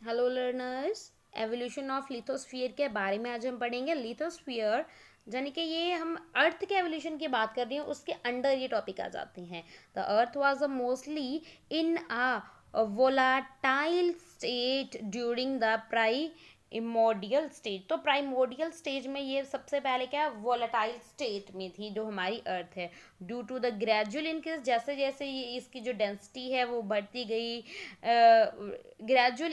Hello learners, evolution of lithosphere के बारे में आज हम पढ़ेंगे। लिथोस्फीयर यानी कि ये हम अर्थ के एवोल्यूशन की बात कर रहे हैं, उसके अंडर ये टॉपिक आ जाते हैं। The earth was mostly in a volatile state during the primordial stage. तो प्राइमोर्डियल स्टेज में ये सबसे पहले क्या वोलाटाइल स्टेट में थी जो हमारी अर्थ है। Due to the gradual increase, जैसे जैसे ये इसकी जो डेंसिटी है वो बढ़ती गई, ग्रेजुअल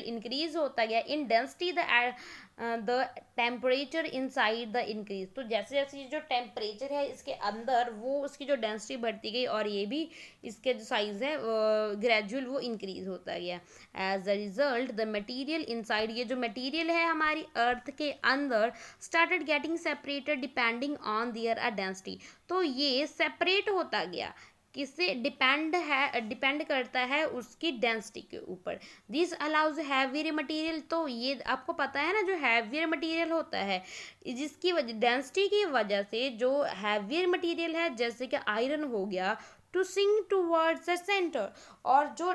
इंक्रीज होता गया इन density, the temperature inside the increase. तो जैसे जैसे ये जो टेम्परेचर है इसके अंदर वो उसकी जो डेंसिटी बढ़ती गई और ये भी इसके जो साइज है ग्रेजुअल वो इंक्रीज होता गया। As a result the material inside, ये जो मटेरियल है हमारी अर्थ के अंदर, started getting separated depending on their density. तो ये सेपरेट होता गया, किससे डिपेंड करता है उसकी डेंसिटी के ऊपर। दिस अलाउज हैवियर मटेरियल, तो ये आपको पता है ना जो हैवियर मटेरियल होता है जिसकी वजह डेंसिटी की वजह से जो हैवियर मटेरियल है जैसे कि आयरन हो गया, to sink towards the centre, और जो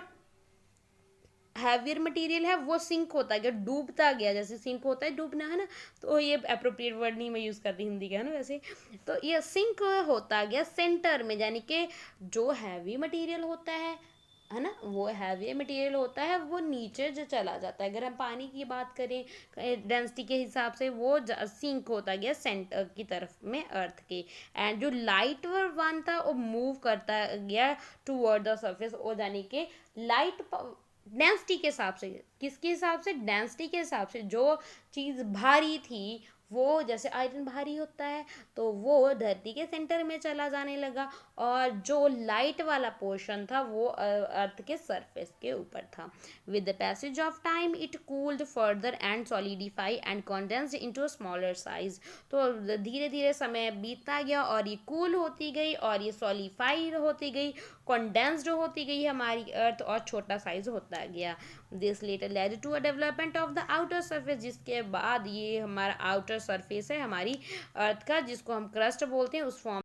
हैवियर मटेरियल है वो सिंक होता गया, डूबता गया, जैसे सिंक होता है डूबना, है ना। तो ये अप्रोप्रिएट वर्ड नहीं मैं यूज़ करती हिंदी का, है ना वैसे। तो ये सिंक होता गया सेंटर में, यानी कि जो हैवी मटेरियल होता है ना, वो हैवी मटेरियल होता है वो नीचे जो चला जाता है। अगर हम पानी की बात करें डेंसिटी के हिसाब से वो सिंक होता गया सेंटर की तरफ में अर्थ के। एंड जो लाइट वन था वो मूव करता गया टूवर्ड द सरफेस, और यानी कि लाइट डेंसिटी के हिसाब से, किसके हिसाब से, डेंसिटी के हिसाब से जो चीज़ भारी थी वो, जैसे आयरन भारी होता है तो वो धरती के सेंटर में चला जाने लगा, और जो लाइट वाला पोर्शन था वो अर्थ के सरफेस के ऊपर था। With the passage of time it cooled further and solidify and condensed into smaller size. तो धीरे धीरे समय बीतता गया और ये कूल होती गई और ये सॉलिफाई होती गई, कंडेंस्ड होती गई हमारी अर्थ, और छोटा साइज होता गया। This later led to a development of the outer surface, जिसके बाद ये हमारा आउटर सरफेस है हमारी अर्थ का, जिसको हम क्रस्ट बोलते हैं, उस फॉर्म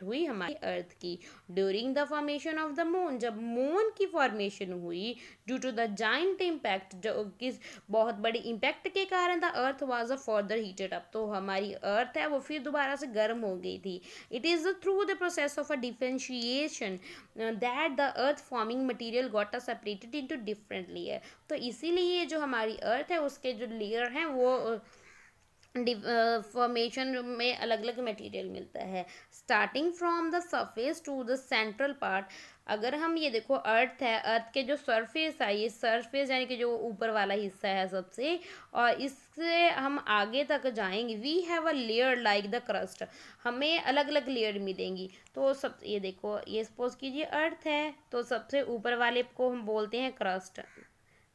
हुई हमारी अर्थ की। During the formation of the moon, जब मून की फॉर्मेशन हुई, due to the giant impact, जो किस बहुत बड़े इम्पैक्ट के कारण the earth was a further heated up, तो हमारी अर्थ है वो फिर दोबारा से गर्म हो गई थी। It is through the process of a differentiation that the earth forming material got a separated into different layer. तो इसीलिए जो हमारी अर्थ है उसके जो लेयर हैं वो फॉर्मेशन में अलग अलग मटेरियल मिलता है। Starting from the surface to the central part, अगर हम ये देखो अर्थ है, अर्थ के जो सरफेस है, ये सरफेस यानी कि जो ऊपर वाला हिस्सा है सबसे, और इससे हम आगे तक जाएंगे, we have a layer like the crust, हमें अलग अलग लेयर मिलेंगी। तो सब ये देखो, ये सपोज कीजिए अर्थ है तो सबसे ऊपर वाले को हम बोलते हैं क्रस्ट,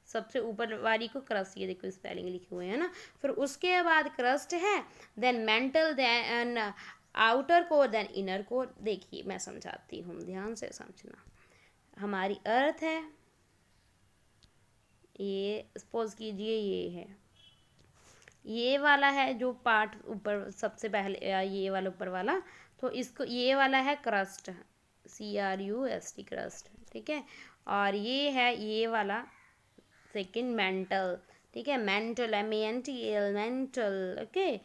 सबसे ऊपर वाली को क्रस्ट, ये देखो स्पेलिंग लिखे हुए हैं ना। फिर उसके बाद क्रस्ट है, then mantle, then outer core, then inner core. देखिए मैं समझाती हूँ, ध्यान से समझना। हमारी अर्थ है, ये सपोज कीजिए ये है, ये वाला है जो पार्ट ऊपर सबसे पहले ये वाला ऊपर वाला, तो इसको ये वाला है क्रस्ट, CRUST क्रस्ट, ठीक है। और ये है ये वाला सेकंड मेंटल, ठीक है, mantle MENTL mantle, okay,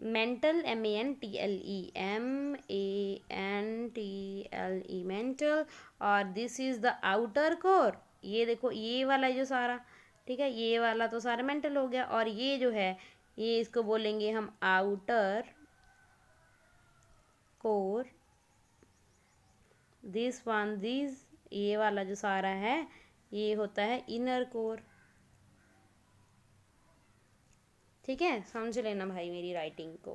mantle MENTLE mantle. और this is the outer core, ये देखो ये वाला जो सारा, ठीक है, ये वाला तो सारा मेंटल हो गया, और ये जो है ये इसको बोलेंगे हम आउटर कोर। दिस ये वाला जो सारा है ये होता है इनर कोर, ठीक है। समझ लेना भाई मेरी राइटिंग को,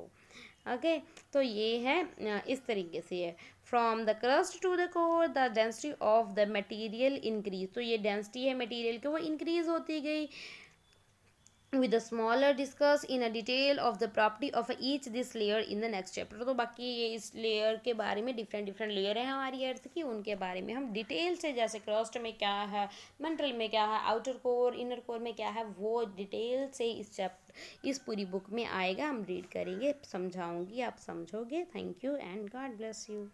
ओके। तो ये है इस तरीके से है, from the crust to the core the density of the material increase, तो ये डेंसिटी है मटेरियल की वो इंक्रीज होती गई। with a smaller discuss in a detail of the property of each this layer in the next chapter। तो बाकी ये इस लेयर के बारे में डिफरेंट डिफरेंट लेयर है हमारी अर्थ की, उनके बारे में हम डिटेल से, जैसे क्रस्ट में क्या है, मेंटल में क्या है, आउटर कोर इनर कोर में क्या है, वो डिटेल से इस चैप्टर इस पूरी बुक में आएगा, हम रीड करेंगे, समझाऊंगी, आप समझोगे। Thank you and God bless you.